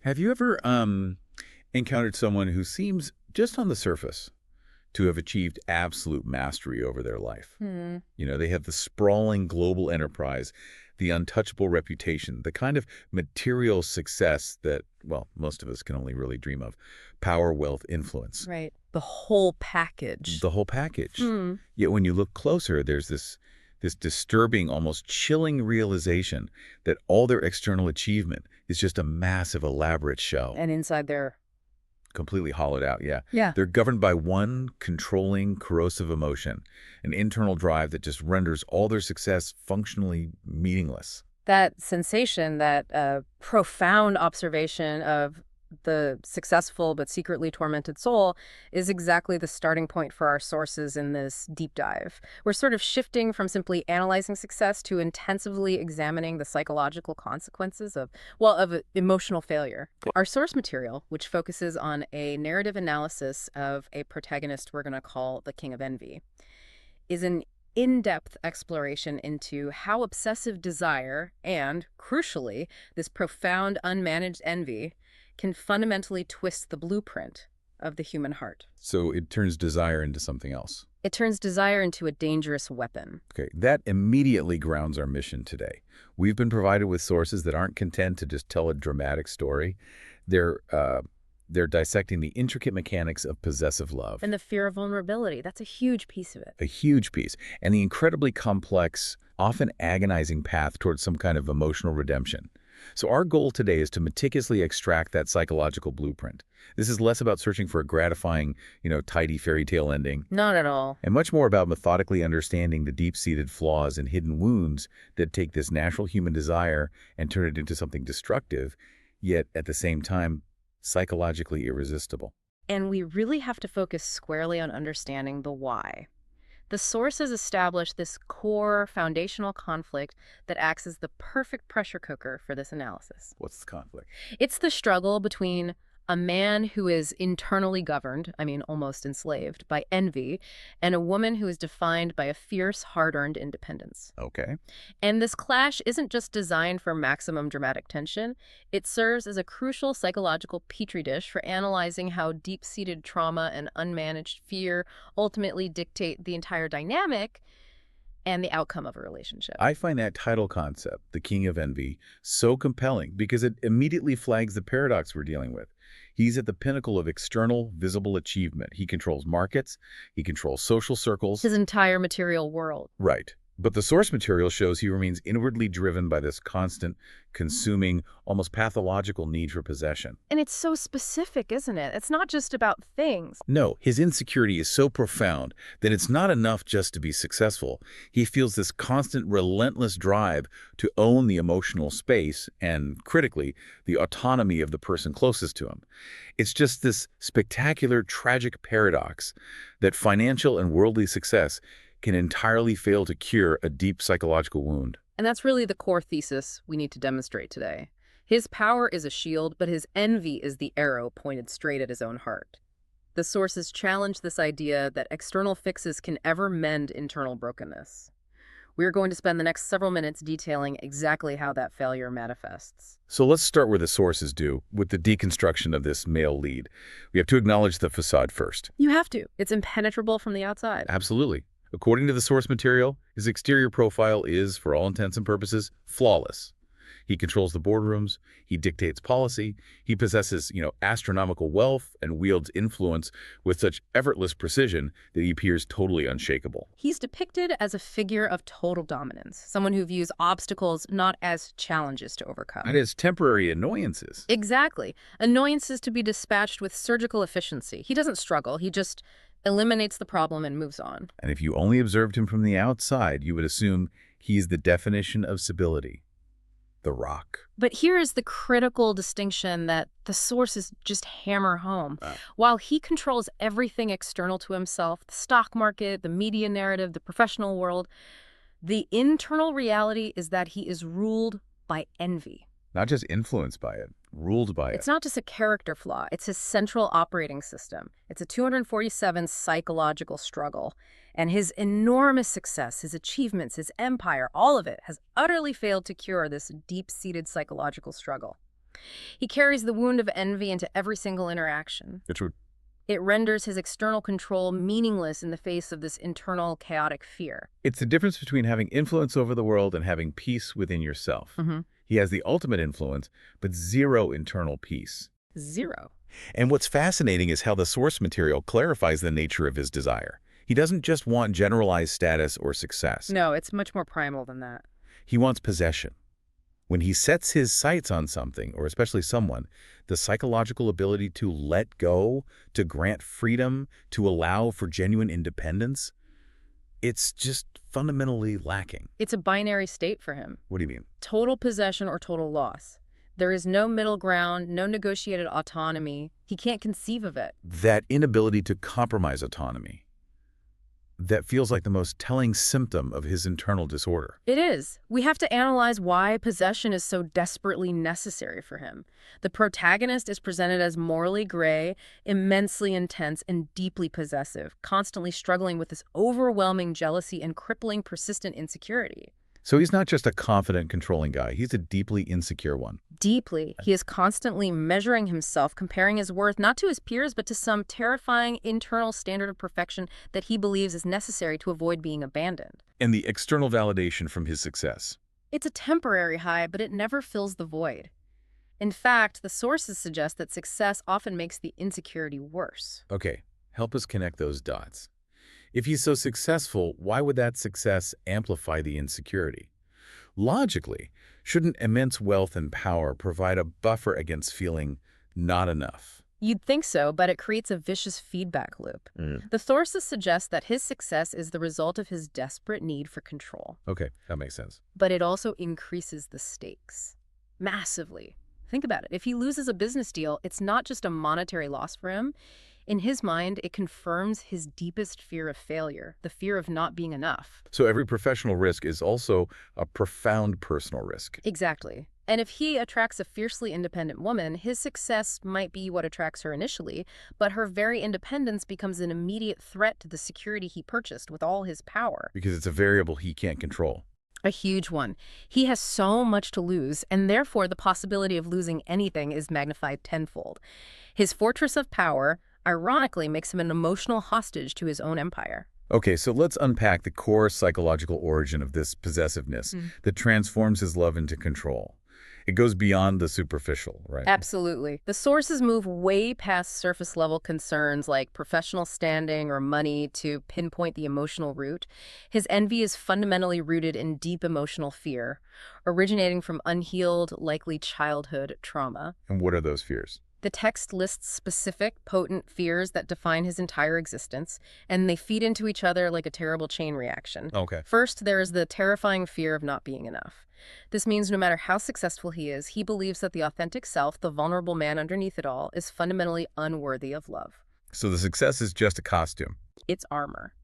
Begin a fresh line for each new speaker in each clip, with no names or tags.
Have you ever encountered someone who seems, just on the surface, to have achieved absolute mastery over their life?
Hmm.
They have the sprawling global enterprise, the untouchable reputation, the kind of material success that, well, most of us can only really dream of. Power, wealth, influence.
Right. The whole package.
The whole package.
Hmm.
Yet when you look closer, there's this disturbing, almost chilling realization that all their external achievement is just a massive, elaborate shell.
And inside there.
Completely hollowed out, yeah.
Yeah.
They're governed by one controlling, corrosive emotion, an internal drive that just renders all their success functionally meaningless.
That sensation, that profound observation of the successful but secretly tormented soul is exactly the starting point for our sources in this deep dive. We're sort of shifting from simply analyzing success to intensively examining the psychological consequences of emotional failure. Our source material, which focuses on a narrative analysis of a protagonist we're going to call the King of Envy, is an in-depth exploration into how obsessive desire and, crucially, this profound unmanaged envy can fundamentally twist the blueprint of the human heart.
So it turns desire into something else.
It turns desire into a dangerous weapon.
Okay, that immediately grounds our mission today. We've been provided with sources that aren't content to just tell a dramatic story. They're dissecting the intricate mechanics of possessive love.
And the fear of vulnerability, that's a huge piece of it.
A huge piece. And the incredibly complex, often agonizing path towards some kind of emotional redemption. So our goal today is to meticulously extract that psychological blueprint. This is less about searching for a gratifying, tidy fairy tale ending,
Not at all.
and much more about methodically understanding the deep-seated flaws and hidden wounds that take this natural human desire and turn it into something destructive, yet at the same time, psychologically irresistible.
And we really have to focus squarely on understanding the why. The sources establish this core foundational conflict that acts as the perfect pressure cooker for this analysis.
What's the conflict?
It's the struggle between a man who is internally governed, almost enslaved, by envy, and a woman who is defined by a fierce, hard-earned independence.
Okay.
And this clash isn't just designed for maximum dramatic tension. It serves as a crucial psychological petri dish for analyzing how deep-seated trauma and unmanaged fear ultimately dictate the entire dynamic and the outcome of a relationship.
I find that title concept, the King of Envy, so compelling because it immediately flags the paradox we're dealing with. He's at the pinnacle of external, visible achievement. He controls markets, he controls social circles.
His entire material world.
Right. But the source material shows he remains inwardly driven by this constant, consuming, almost pathological need for possession.
And it's so specific, isn't it? It's not just about things.
No, his insecurity is so profound that it's not enough just to be successful. He feels this constant, relentless drive to own the emotional space and, critically, the autonomy of the person closest to him. It's just this spectacular, tragic paradox that financial and worldly success can entirely fail to cure a deep psychological wound.
And that's really the core thesis we need to demonstrate today. His power is a shield, but his envy is the arrow pointed straight at his own heart. The sources challenge this idea that external fixes can ever mend internal brokenness. We're going to spend the next several minutes detailing exactly how that failure manifests.
So let's start where the sources do, with the deconstruction of this male lead. We have to acknowledge the facade first.
You have to. It's impenetrable from the outside.
Absolutely. According to the source material, his exterior profile is, for all intents and purposes, flawless. He controls the boardrooms, he dictates policy, he possesses, astronomical wealth and wields influence with such effortless precision that he appears totally unshakable.
He's depicted as a figure of total dominance, someone who views obstacles not as challenges to overcome.
And as temporary annoyances.
Exactly. Annoyances to be dispatched with surgical efficiency. He doesn't struggle, he just eliminates the problem and moves on.
And if you only observed him from the outside, you would assume he's the definition of stability. The Rock.
But here is the critical distinction that the sources just hammer home. While he controls everything external to himself, the stock market, the media narrative, the professional world, the internal reality is that he is ruled by envy.
Not just influenced by it, ruled by it.
It's not just a character flaw. It's his central operating system. It's a 247 psychological struggle. And his enormous success, his achievements, his empire, all of it has utterly failed to cure this deep-seated psychological struggle. He carries the wound of envy into every single interaction.
It's true.
It renders his external control meaningless in the face of this internal chaotic fear.
It's the difference between having influence over the world and having peace within yourself.
Mm-hmm.
He has the ultimate influence, but zero internal peace.
Zero.
And what's fascinating is how the source material clarifies the nature of his desire. He doesn't just want generalized status or success.
No, it's much more primal than that.
He wants possession. When he sets his sights on something, or especially someone, the psychological ability to let go, to grant freedom, to allow for genuine independence, it's just fundamentally lacking.
It's a binary state for him.
What do you mean?
Total possession or total loss. There is no middle ground, no negotiated autonomy. He can't conceive of it.
That inability to compromise autonomy, that feels like the most telling symptom of his internal disorder.
It is. We have to analyze why possession is so desperately necessary for him. The protagonist is presented as morally gray, immensely intense, and deeply possessive, constantly struggling with this overwhelming jealousy and crippling, persistent insecurity.
So he's not just a confident, controlling guy. He's a deeply insecure one.
Deeply. He is constantly measuring himself, comparing his worth not to his peers, but to some terrifying internal standard of perfection that he believes is necessary to avoid being abandoned.
And the external validation from his success.
It's a temporary high, but it never fills the void. In fact, the sources suggest that success often makes the insecurity worse.
Okay, help us connect those dots. If he's so successful, why would that success amplify the insecurity? Logically, shouldn't immense wealth and power provide a buffer against feeling not enough?
You'd think so, but it creates a vicious feedback loop. The sources suggest that his success is the result of his desperate need for control.
Okay, that makes sense.
But it also increases the stakes massively. Think about it. If he loses a business deal, it's not just a monetary loss for him. In his mind, it confirms his deepest fear of failure, the fear of not being enough.
So every professional risk is also a profound personal risk.
Exactly. And if he attracts a fiercely independent woman, his success might be what attracts her initially, but her very independence becomes an immediate threat to the security he purchased with all his power.
Because it's a variable he can't control.
A huge one. He has so much to lose, and therefore the possibility of losing anything is magnified tenfold. His fortress of power, ironically, makes him an emotional hostage to his own empire.
Okay, so let's unpack the core psychological origin of this possessiveness that transforms his love into control. It goes beyond the superficial, right?
Absolutely. The sources move way past surface-level concerns like professional standing or money to pinpoint the emotional root. His envy is fundamentally rooted in deep emotional fear, originating from unhealed, likely childhood trauma.
And what are those fears?
The text lists specific, potent fears that define his entire existence, and they feed into each other like a terrible chain reaction.
Okay.
First, there is the terrifying fear of not being enough. This means no matter how successful he is, he believes that the authentic self, the vulnerable man underneath it all, is fundamentally unworthy of love.
So the success is just a costume.
It's armor.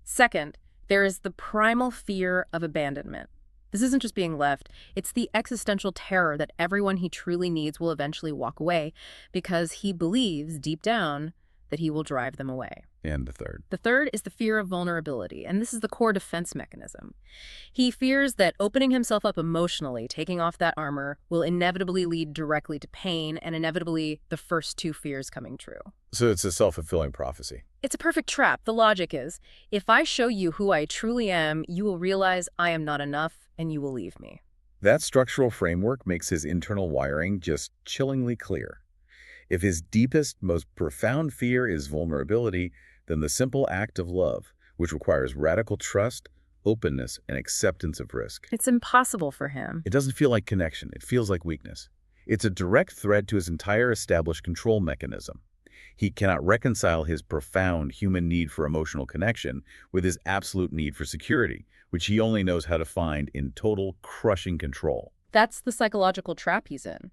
Second, there is the primal fear of abandonment. This isn't just being left, it's the existential terror that everyone he truly needs will eventually walk away because he believes, deep down, that he will drive them away.
And the third.
The third is the fear of vulnerability, and this is the core defense mechanism. He fears that opening himself up emotionally, taking off that armor, will inevitably lead directly to pain and inevitably the first two fears coming true.
So it's a self-fulfilling prophecy.
It's a perfect trap. The logic is, if I show you who I truly am, you will realize I am not enough and you will leave me.
That structural framework makes his internal wiring just chillingly clear. If his deepest, most profound fear is vulnerability, then the simple act of love, which requires radical trust, openness, and acceptance of risk.
It's impossible for him.
It doesn't feel like connection. It feels like weakness. It's a direct threat to his entire established control mechanism. He cannot reconcile his profound human need for emotional connection with his absolute need for security, which he only knows how to find in total, crushing control.
That's the psychological trap he's in.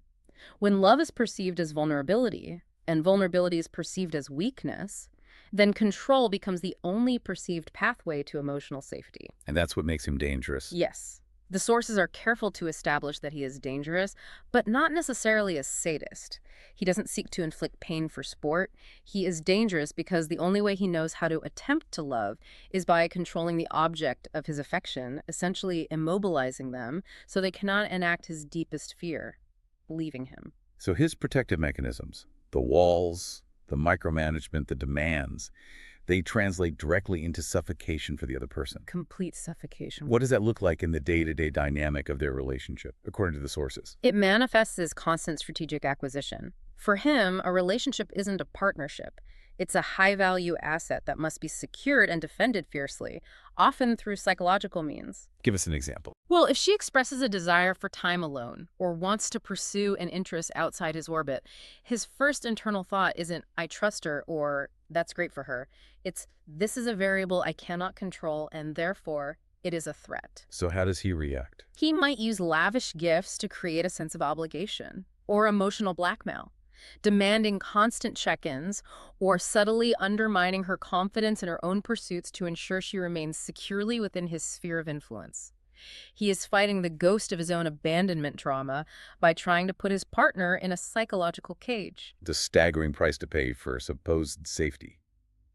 When love is perceived as vulnerability, and vulnerability is perceived as weakness, then control becomes the only perceived pathway to emotional safety.
And that's what makes him dangerous.
Yes. The sources are careful to establish that he is dangerous, but not necessarily a sadist. He doesn't seek to inflict pain for sport. He is dangerous because the only way he knows how to attempt to love is by controlling the object of his affection, essentially immobilizing them so they cannot enact his deepest fear, leaving him.
So his protective mechanisms, the walls, the micromanagement, the demands, they translate directly into suffocation for the other person.
Complete suffocation.
What does that look like in the day-to-day dynamic of their relationship, according to the sources?
It manifests as constant strategic acquisition. For him, a relationship isn't a partnership. It's a high-value asset that must be secured and defended fiercely, often through psychological means.
Give us an example.
Well, if she expresses a desire for time alone or wants to pursue an interest outside his orbit, his first internal thought isn't, I trust her, or that's great for her. It's, this is a variable I cannot control, and therefore, it is a threat.
So how does he react?
He might use lavish gifts to create a sense of obligation or emotional blackmail, demanding constant check-ins or subtly undermining her confidence in her own pursuits to ensure she remains securely within his sphere of influence. He is fighting the ghost of his own abandonment trauma by trying to put his partner in a psychological cage.
The staggering price to pay for supposed safety.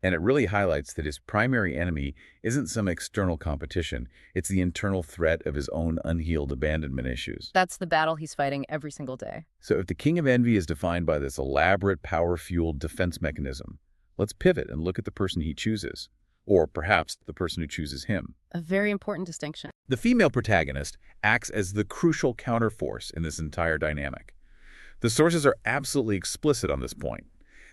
And it really highlights that his primary enemy isn't some external competition. It's the internal threat of his own unhealed abandonment issues.
That's the battle he's fighting every single day.
So if the king of envy is defined by this elaborate, power-fueled defense mechanism, let's pivot and look at the person he chooses. Or perhaps the person who chooses him.
A very important distinction.
The female protagonist acts as the crucial counterforce in this entire dynamic. The sources are absolutely explicit on this point.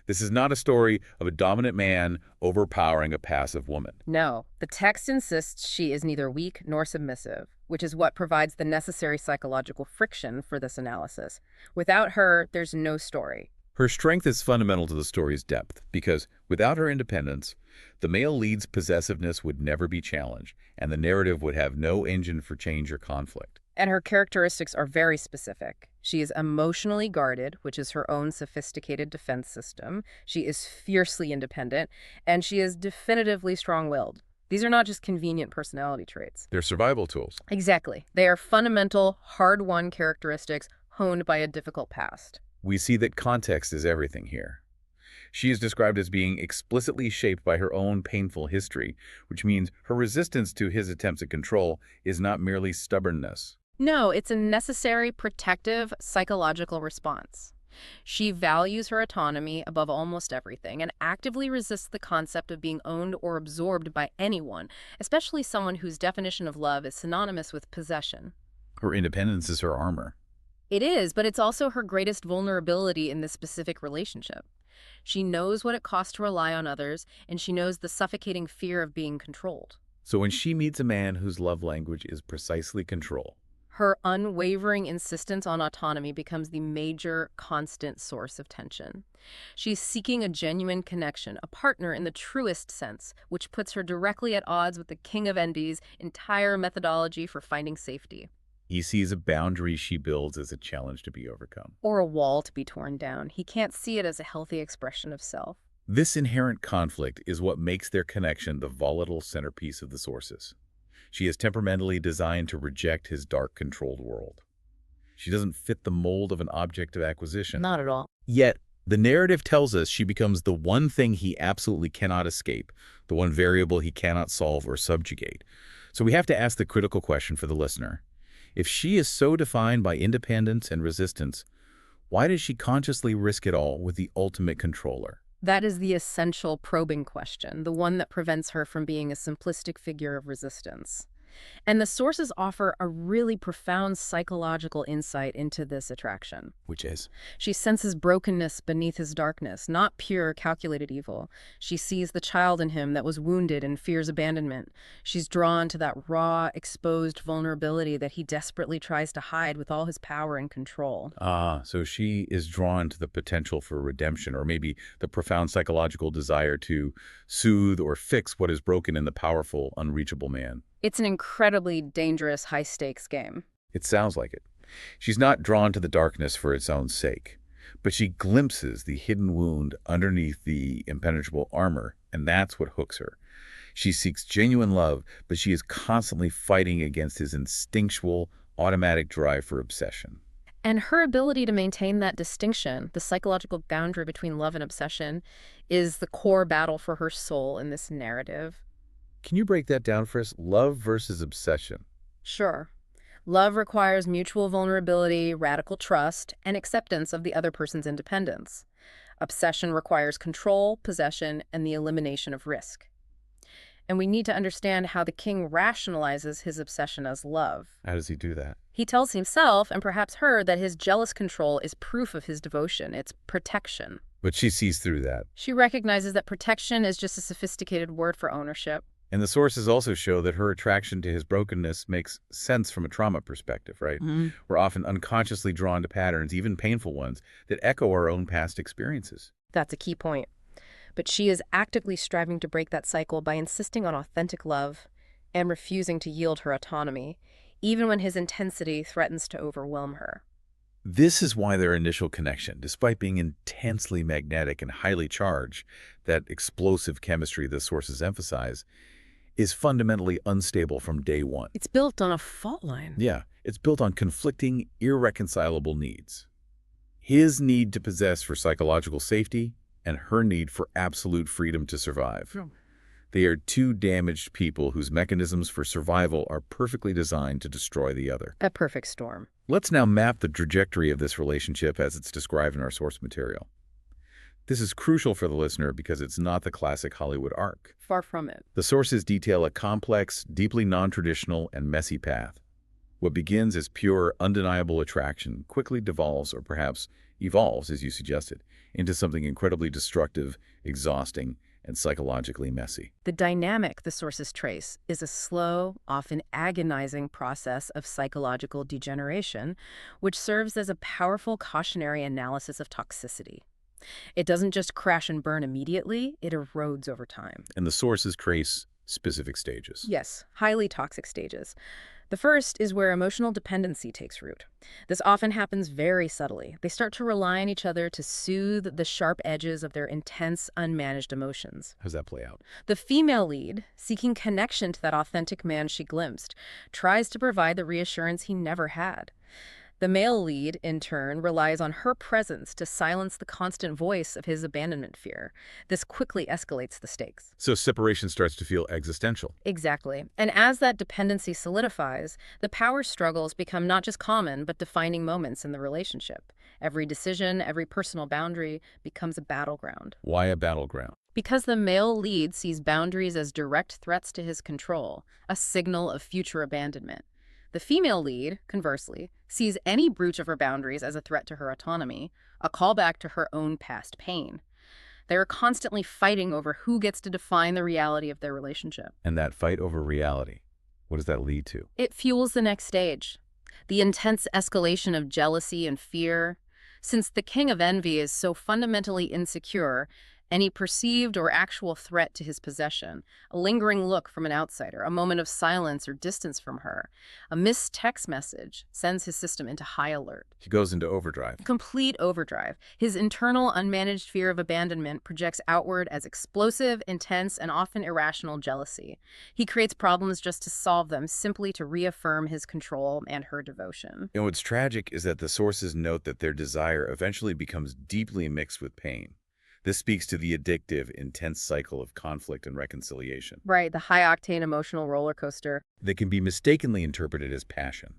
This is not a story of a dominant man overpowering a passive woman.
No, the text insists she is neither weak nor submissive, which is what provides the necessary psychological friction for this analysis. Without her, there's no story.
Her strength is fundamental to the story's depth, because without her independence, the male lead's possessiveness would never be challenged, and the narrative would have no engine for change or conflict.
And her characteristics are very specific. She is emotionally guarded, which is her own sophisticated defense system. She is fiercely independent, and she is definitively strong-willed. These are not just convenient personality traits.
They're survival tools.
Exactly. They are fundamental, hard-won characteristics honed by a difficult past.
We see that context is everything here. She is described as being explicitly shaped by her own painful history, which means her resistance to his attempts at control is not merely stubbornness.
No, it's a necessary, protective, psychological response. She values her autonomy above almost everything and actively resists the concept of being owned or absorbed by anyone, especially someone whose definition of love is synonymous with possession.
Her independence is her armor.
It is, but it's also her greatest vulnerability in this specific relationship. She knows what it costs to rely on others, and she knows the suffocating fear of being controlled.
So when she meets a man whose love language is precisely control,
Her unwavering insistence on autonomy becomes the major, constant source of tension. She's seeking a genuine connection, a partner in the truest sense, which puts her directly at odds with the King of Envy's entire methodology for finding safety.
he sees a boundary she builds as a challenge to be overcome.
Or a wall to be torn down. He can't see it as a healthy expression of self.
This inherent conflict is what makes their connection the volatile centerpiece of the sources. She is temperamentally designed to reject his dark, controlled world. She doesn't fit the mold of an object of acquisition.
Not at all.
Yet, the narrative tells us she becomes the one thing he absolutely cannot escape, the one variable he cannot solve or subjugate. So we have to ask the critical question for the listener. If she is so defined by independence and resistance, why does she consciously risk it all with the ultimate controller?
That is the essential probing question, the one that prevents her from being a simplistic figure of resistance. And the sources offer a really profound psychological insight into this attraction.
Which is?
She senses brokenness beneath his darkness, not pure, calculated evil. She sees the child in him that was wounded and fears abandonment. She's drawn to that raw, exposed vulnerability that he desperately tries to hide with all his power and control.
So she is drawn to the potential for redemption, or maybe the profound psychological desire to soothe or fix what is broken in the powerful, unreachable man.
It's an incredibly dangerous, high-stakes game.
It sounds like it. She's not drawn to the darkness for its own sake, but she glimpses the hidden wound underneath the impenetrable armor, and that's what hooks her. She seeks genuine love, but she is constantly fighting against his instinctual, automatic drive for obsession.
And her ability to maintain that distinction, the psychological boundary between love and obsession, is the core battle for her soul in this narrative.
Can you break that down for us? Love versus obsession.
Sure. Love requires mutual vulnerability, radical trust, and acceptance of the other person's independence. Obsession requires control, possession, and the elimination of risk. And we need to understand how the king rationalizes his obsession as love.
How does he do that?
He tells himself, and perhaps her, that his jealous control is proof of his devotion. It's protection.
But she sees through that.
She recognizes that protection is just a sophisticated word for ownership.
And the sources also show that her attraction to his brokenness makes sense from a trauma perspective, right? We're often unconsciously drawn to patterns, even painful ones, that echo our own past experiences.
That's a key point. But she is actively striving to break that cycle by insisting on authentic love and refusing to yield her autonomy, even when his intensity threatens to overwhelm her.
This is why their initial connection, despite being intensely magnetic and highly charged, that explosive chemistry the sources emphasize, is fundamentally unstable from day one.
It's built on a fault line.
Yeah, it's built on conflicting, irreconcilable needs. His need to possess for psychological safety and her need for absolute freedom to survive. They are two damaged people whose mechanisms for survival are perfectly designed to destroy the other.
A perfect storm.
Let's now map the trajectory of this relationship as it's described in our source material. This is crucial for the listener because it's not the classic Hollywood arc.
Far from it.
The sources detail a complex, deeply non-traditional, and messy path. What begins as pure, undeniable attraction quickly devolves, or perhaps evolves, as you suggested, into something incredibly destructive, exhausting, and psychologically messy.
The dynamic the sources trace is a slow, often agonizing process of psychological degeneration, which serves as a powerful cautionary analysis of toxicity. It doesn't just crash and burn immediately, it erodes over time.
And the sources trace specific stages.
Yes, highly toxic stages. The first is where emotional dependency takes root. This often happens very subtly. They start to rely on each other to soothe the sharp edges of their intense, unmanaged emotions.
How does that play out?
The female lead, seeking connection to that authentic man she glimpsed, tries to provide the reassurance he never had. The male lead, in turn, relies on her presence to silence the constant voice of his abandonment fear. This quickly escalates the stakes.
So separation starts to feel existential.
Exactly. And as that dependency solidifies, the power struggles become not just common, but defining moments in the relationship. Every decision, every personal boundary becomes a battleground.
Why a battleground?
Because the male lead sees boundaries as direct threats to his control, a signal of future abandonment. The female lead, conversely, sees any breach of her boundaries as a threat to her autonomy, a callback to her own past pain. They are constantly fighting over who gets to define the reality of their relationship.
And that fight over reality, what does that lead to?
It fuels the next stage, the intense escalation of jealousy and fear. Since the king of envy is so fundamentally insecure, any perceived or actual threat to his possession, a lingering look from an outsider, a moment of silence or distance from her, a missed text message sends his system into high alert.
He goes into overdrive.
Complete overdrive. His internal, unmanaged fear of abandonment projects outward as explosive, intense, and often irrational jealousy. He creates problems just to solve them, simply to reaffirm his control and her devotion.
And what's tragic is that the sources note that their desire eventually becomes deeply mixed with pain. This speaks to the addictive, intense cycle of conflict and reconciliation.
Right, the high-octane emotional roller coaster.
That can be mistakenly interpreted as passion.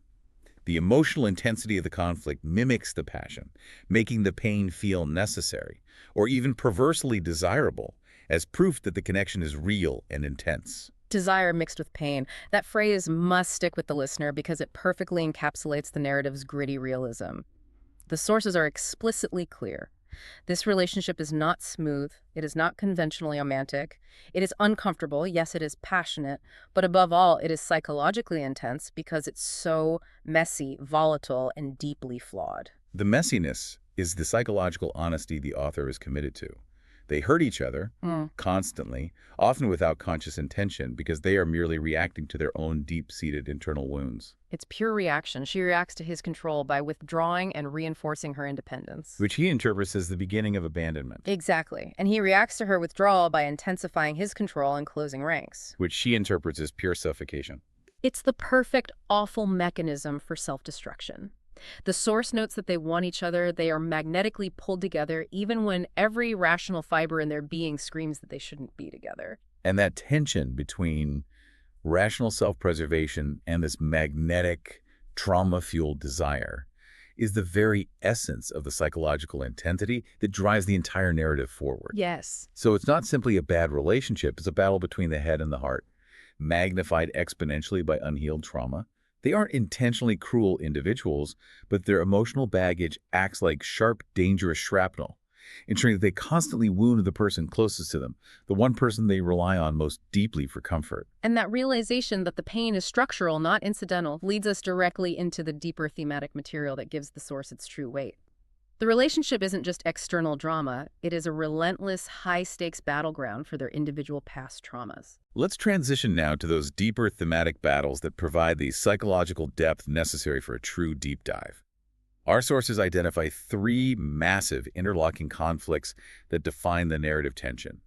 The emotional intensity of the conflict mimics the passion, making the pain feel necessary, or even perversely desirable, as proof that the connection is real and intense.
Desire mixed with pain. That phrase must stick with the listener because it perfectly encapsulates the narrative's gritty realism. The sources are explicitly clear. This relationship is not smooth, it is not conventionally romantic, it is uncomfortable, yes, it is passionate, but above all, it is psychologically intense because it's so messy, volatile, and deeply flawed.
The messiness is the psychological honesty the author is committed to. They hurt each other constantly, often without conscious intention, because they are merely reacting to their own deep-seated internal wounds.
It's pure reaction. She reacts to his control by withdrawing and reinforcing her independence.
Which he interprets as the beginning of abandonment.
Exactly. And he reacts to her withdrawal by intensifying his control and closing ranks.
Which she interprets as pure suffocation.
It's the perfect, awful mechanism for self-destruction. The source notes that they want each other, they are magnetically pulled together, even when every rational fiber in their being screams that they shouldn't be together.
And that tension between rational self-preservation and this magnetic, trauma-fueled desire, is the very essence of the psychological intensity that drives the entire narrative forward.
Yes.
So it's not simply a bad relationship, it's a battle between the head and the heart, magnified exponentially by unhealed trauma. They aren't intentionally cruel individuals, but their emotional baggage acts like sharp, dangerous shrapnel, ensuring that they constantly wound the person closest to them, the one person they rely on most deeply for comfort.
And that realization that the pain is structural, not incidental, leads us directly into the deeper thematic material that gives the source its true weight. The relationship isn't just external drama, it is a relentless, high-stakes battleground for their individual past traumas.
Let's transition now to those deeper thematic battles that provide the psychological depth necessary for a true deep dive. Our sources identify three massive interlocking conflicts that define the narrative tension,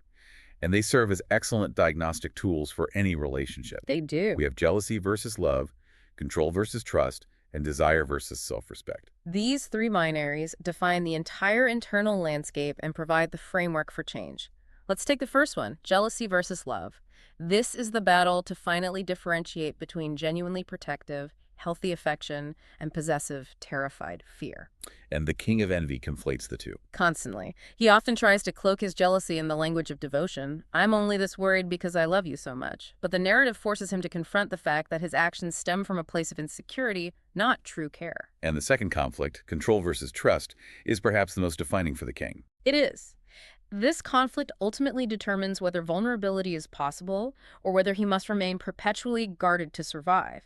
and they serve as excellent diagnostic tools for any relationship.
They do.
We have jealousy versus love, control versus trust, and desire versus self-respect.
These three binaries define the entire internal landscape and provide the framework for change. Let's take the first one, jealousy versus love. This is the battle to finally differentiate between genuinely protective, healthy affection, and possessive, terrified fear.
And the king of envy conflates the two.
Constantly. He often tries to cloak his jealousy in the language of devotion. I'm only this worried because I love you so much. But the narrative forces him to confront the fact that his actions stem from a place of insecurity, not true care.
And the second conflict, control versus trust, is perhaps the most defining for the king.
It is. This conflict ultimately determines whether vulnerability is possible or whether he must remain perpetually guarded to survive.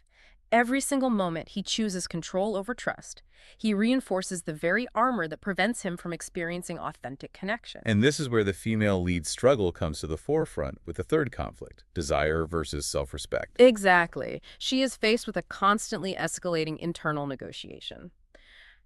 Every single moment he chooses control over trust, he reinforces the very armor that prevents him from experiencing authentic connection.
And this is where the female lead struggle comes to the forefront with the third conflict, desire versus self-respect.
Exactly. She is faced with a constantly escalating internal negotiation.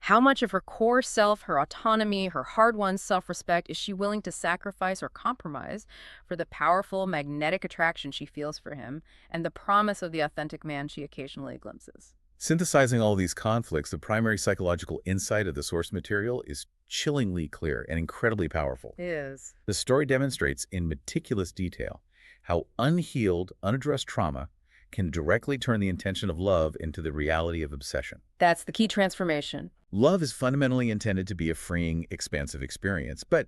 How much of her core self, her autonomy, her hard-won self-respect is she willing to sacrifice or compromise for the powerful magnetic attraction she feels for him and the promise of the authentic man she occasionally glimpses?
Synthesizing all these conflicts, the primary psychological insight of the source material is chillingly clear and incredibly powerful.
It is.
The story demonstrates in meticulous detail how unhealed, unaddressed trauma can directly turn the intention of love into the reality of obsession.
That's the key transformation.
Love is fundamentally intended to be a freeing, expansive experience, but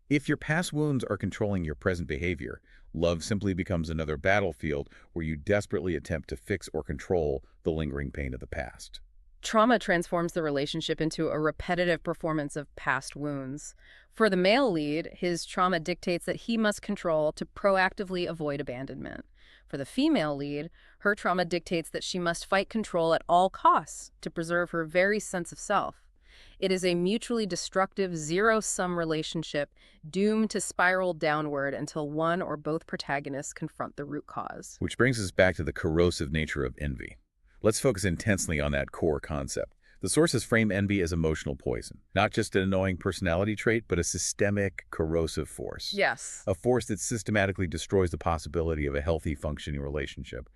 if your past wounds are controlling your present behavior, love simply becomes another battlefield where you desperately attempt to fix or control the lingering pain of the past.
Trauma transforms the relationship into a repetitive performance of past wounds. For the male lead, his trauma dictates that he must control to proactively avoid abandonment. For the female lead, her trauma dictates that she must fight control at all costs to preserve her very sense of self. It is a mutually destructive, zero-sum relationship doomed to spiral downward until one or both protagonists confront the root cause.
Which brings us back to the corrosive nature of envy. Let's focus intensely on that core concept. The sources frame envy as emotional poison, not just an annoying personality trait, but a systemic, corrosive force.
Yes.
A force that systematically destroys the possibility of a healthy, functioning relationship.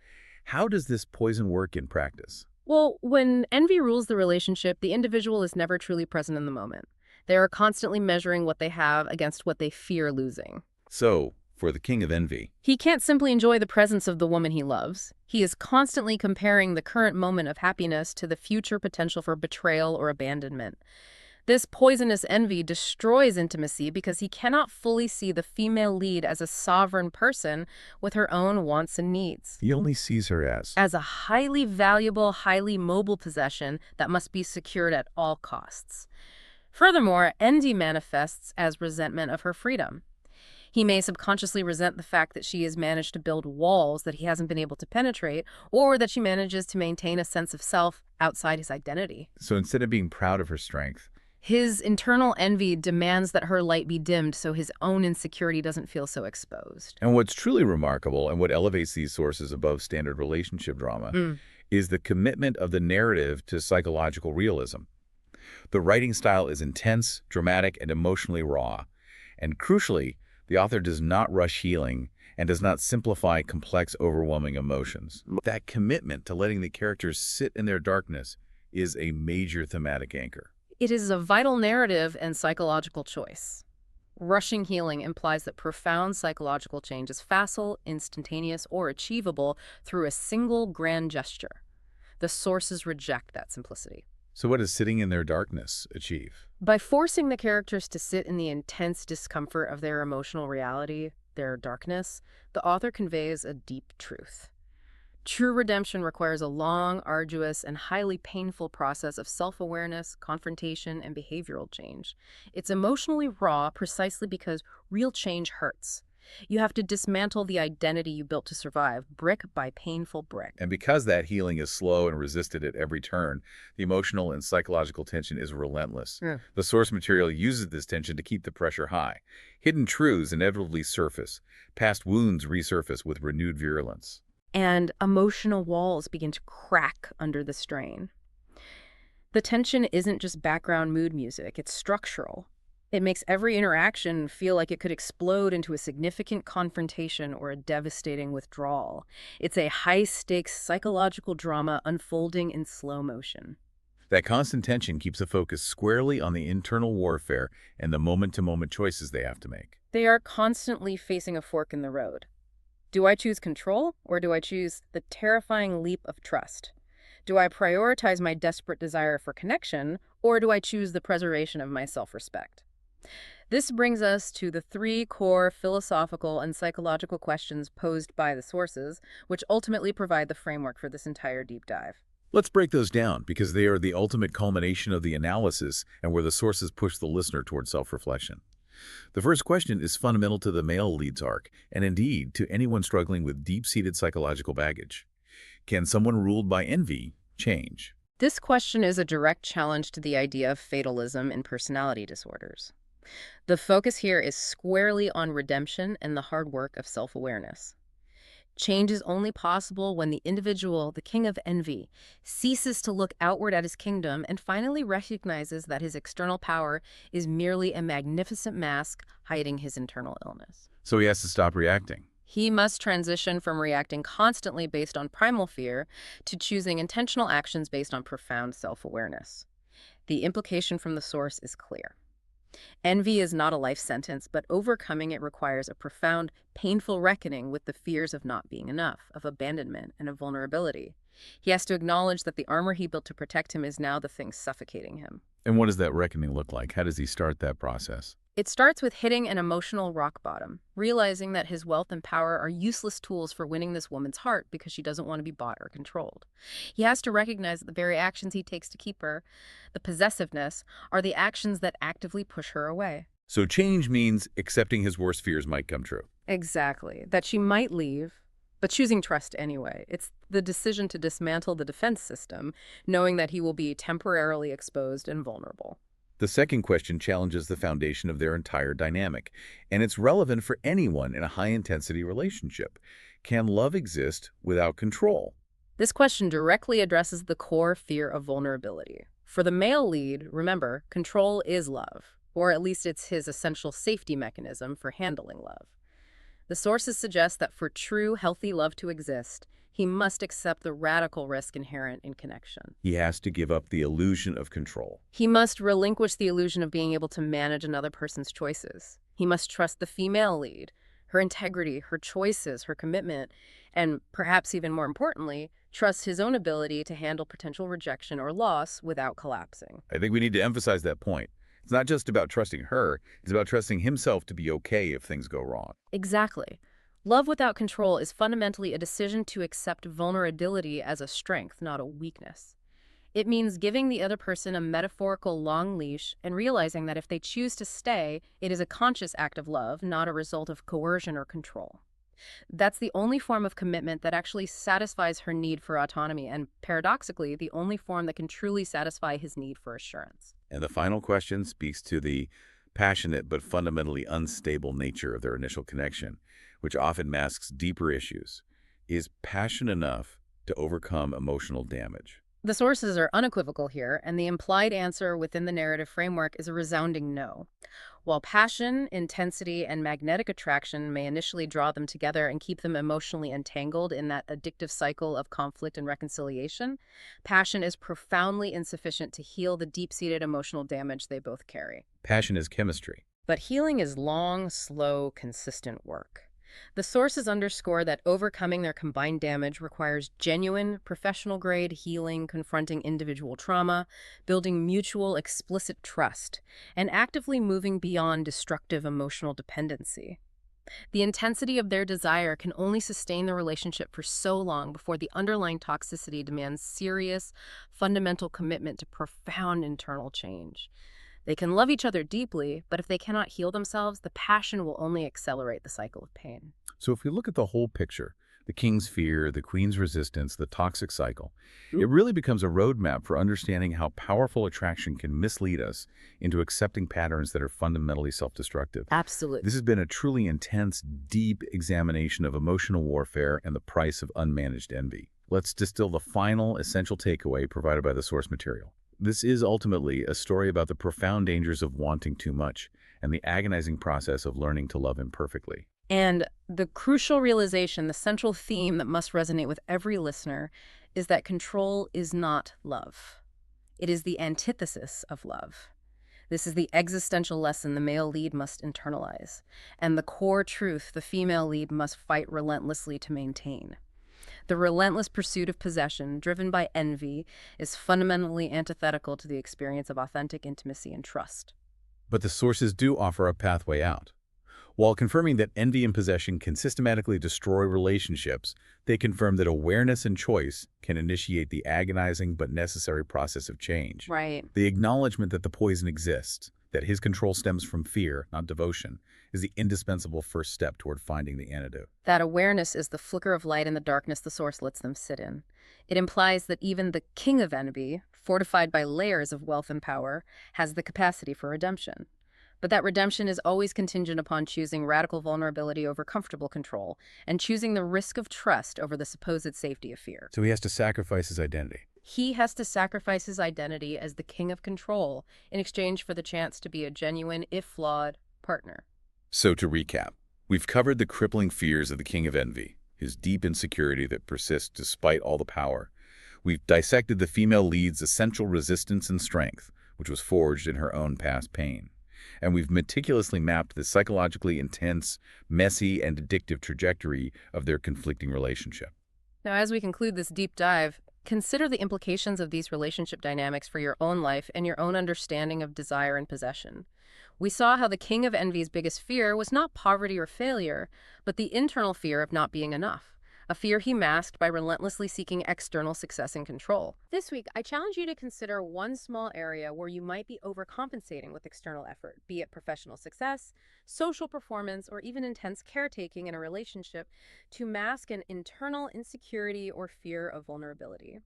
How does this poison work in practice?
Well, when envy rules the relationship, the individual is never truly present in the moment. They are constantly measuring what they have against what they fear losing.
So, for the king of envy,
He can't simply enjoy the presence of the woman he loves. He is constantly comparing the current moment of happiness to the future potential for betrayal or abandonment. This poisonous envy destroys intimacy because he cannot fully see the female lead as a sovereign person with her own wants and needs.
he only sees her
As a highly valuable, highly mobile possession that must be secured at all costs. Furthermore, envy manifests as resentment of her freedom. He may subconsciously resent the fact that she has managed to build walls that he hasn't been able to penetrate, or that she manages to maintain a sense of self outside his identity.
So instead of being proud of her strength,
His internal envy demands that her light be dimmed so his own insecurity doesn't feel so exposed.
and what's truly remarkable and what elevates these sources above standard relationship drama is the commitment of the narrative to psychological realism. The writing style is intense, dramatic, and emotionally raw. And crucially, the author does not rush healing and does not simplify complex, overwhelming emotions. That commitment to letting the characters sit in their darkness is a major thematic anchor.
It is a vital narrative and psychological choice. Rushing healing implies that profound psychological change is facile, instantaneous, or achievable through a single grand gesture. The sources reject that simplicity.
So what does sitting in their darkness achieve?
By forcing the characters to sit in the intense discomfort of their emotional reality, their darkness, the author conveys a deep truth. True redemption requires a long, arduous, and highly painful process of self-awareness, confrontation, and behavioral change. It's emotionally raw precisely because real change hurts. You have to dismantle the identity you built to survive, brick by painful brick.
And because that healing is slow and resisted at every turn, the emotional and psychological tension is relentless.
Yeah.
The source material uses this tension to keep the pressure high. Hidden truths inevitably surface. Past wounds resurface with renewed virulence.
And emotional walls begin to crack under the strain. The tension isn't just background mood music, it's structural. It makes every interaction feel like it could explode into a significant confrontation or a devastating withdrawal. It's a high-stakes psychological drama unfolding in slow motion.
That constant tension keeps the focus squarely on the internal warfare and the moment-to-moment choices they have to make.
They are constantly facing a fork in the road. Do I choose control, or do I choose the terrifying leap of trust? Do I prioritize my desperate desire for connection, or do I choose the preservation of my self-respect? This brings us to the three core philosophical and psychological questions posed by the sources, which ultimately provide the framework for this entire deep dive.
Let's break those down because they are the ultimate culmination of the analysis and where the sources push the listener toward self-reflection. The first question is fundamental to the male lead's arc, and indeed to anyone struggling with deep-seated psychological baggage. Can someone ruled by envy change?
This question is a direct challenge to the idea of fatalism in personality disorders. The focus here is squarely on redemption and the hard work of self-awareness. Change is only possible when the individual, the king of envy, ceases to look outward at his kingdom and finally recognizes that his external power is merely a magnificent mask hiding his internal illness.
So he has to stop reacting.
He must transition from reacting constantly based on primal fear to choosing intentional actions based on profound self-awareness. The implication from the source is clear. Envy is not a life sentence, but overcoming it requires a profound, painful reckoning with the fears of not being enough, of abandonment, and of vulnerability. He has to acknowledge that the armor he built to protect him is now the thing suffocating him.
And what does that reckoning look like? How does he start that process?
It starts with hitting an emotional rock bottom, realizing that his wealth and power are useless tools for winning this woman's heart because she doesn't want to be bought or controlled. He has to recognize that the very actions he takes to keep her, the possessiveness, are the actions that actively push her away.
So change means accepting his worst fears might come true.
Exactly. That she might leave, but choosing trust anyway. It's the decision to dismantle the defense system, knowing that he will be temporarily exposed and vulnerable.
The second question challenges the foundation of their entire dynamic, and it's relevant for anyone in a high-intensity relationship. Can love exist without control?
This question directly addresses the core fear of vulnerability. For the male lead, remember, control is love, or at least it's his essential safety mechanism for handling love. The sources suggest that for true, healthy love to exist, he must accept the radical risk inherent in connection.
He has to give up the illusion of control.
He must relinquish the illusion of being able to manage another person's choices. He must trust the female lead, her integrity, her choices, her commitment, and perhaps even more importantly, trust his own ability to handle potential rejection or loss without collapsing.
I think we need to emphasize that point. It's not just about trusting her, it's about trusting himself to be okay if things go wrong.
Exactly. Love without control is fundamentally a decision to accept vulnerability as a strength, not a weakness. It means giving the other person a metaphorical long leash and realizing that if they choose to stay, it is a conscious act of love, not a result of coercion or control. That's the only form of commitment that actually satisfies her need for autonomy and, paradoxically, the only form that can truly satisfy his need for assurance.
And the final question speaks to the passionate but fundamentally unstable nature of their initial connection, which often masks deeper issues. Is passion enough to overcome emotional damage?
The sources are unequivocal here, and the implied answer within the narrative framework is a resounding no. While passion, intensity, and magnetic attraction may initially draw them together and keep them emotionally entangled in that addictive cycle of conflict and reconciliation, passion is profoundly insufficient to heal the deep-seated emotional damage they both carry.
Passion is chemistry.
But healing is long, slow, consistent work. The sources underscore that overcoming their combined damage requires genuine, professional-grade healing, confronting individual trauma, building mutual, explicit trust, and actively moving beyond destructive emotional dependency. The intensity of their desire can only sustain the relationship for so long before the underlying toxicity demands serious, fundamental commitment to profound internal change. They can love each other deeply, but if they cannot heal themselves, the passion will only accelerate the cycle of pain.
So if we look at the whole picture, the king's fear, the queen's resistance, the toxic cycle, it really becomes a roadmap for understanding how powerful attraction can mislead us into accepting patterns that are fundamentally self-destructive.
Absolutely.
This has been a truly intense, deep examination of emotional warfare and the price of unmanaged envy. Let's distill the final, essential takeaway provided by the source material. This is ultimately a story about the profound dangers of wanting too much and the agonizing process of learning to love imperfectly.
And the crucial realization, the central theme that must resonate with every listener, is that control is not love. It is the antithesis of love. This is the existential lesson the male lead must internalize, and the core truth the female lead must fight relentlessly to maintain. The relentless pursuit of possession, driven by envy, is fundamentally antithetical to the experience of authentic intimacy and trust.
But the sources do offer a pathway out. While confirming that envy and possession can systematically destroy relationships, they confirm that awareness and choice can initiate the agonizing but necessary process of change.
Right.
The acknowledgement that the poison exists, that his control stems from fear, not devotion, is the indispensable first step toward finding the antidote.
That awareness is the flicker of light in the darkness the source lets them sit in. It implies that even the king of envy, fortified by layers of wealth and power, has the capacity for redemption. But that redemption is always contingent upon choosing radical vulnerability over comfortable control, and choosing the risk of trust over the supposed safety of fear.
So he has to sacrifice his identity.
He has to sacrifice his identity as the king of control in exchange for the chance to be a genuine, if flawed, partner.
So to recap, we've covered the crippling fears of the king of envy, his deep insecurity that persists despite all the power. We've dissected the female lead's essential resistance and strength, which was forged in her own past pain. And we've meticulously mapped the psychologically intense, messy, and addictive trajectory of their conflicting relationship.
Now, as we conclude this deep dive, consider the implications of these relationship dynamics for your own life and your own understanding of desire and possession. We saw how the king of envy's biggest fear was not poverty or failure, but the internal fear of not being enough, a fear he masked by relentlessly seeking external success and control. This week, I challenge you to consider one small area where you might be overcompensating with external effort, be it professional success, social performance, or even intense caretaking in a relationship, to mask an internal insecurity or fear of vulnerability.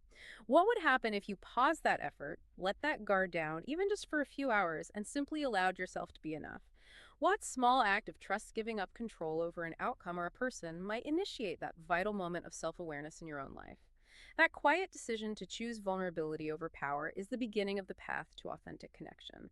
What would happen if you paused that effort, let that guard down, even just for a few hours, and simply allowed yourself to be enough? What small act of trust, giving up control over an outcome or a person, might initiate that vital moment of self-awareness in your own life? That quiet decision to choose vulnerability over power is the beginning of the path to authentic connection.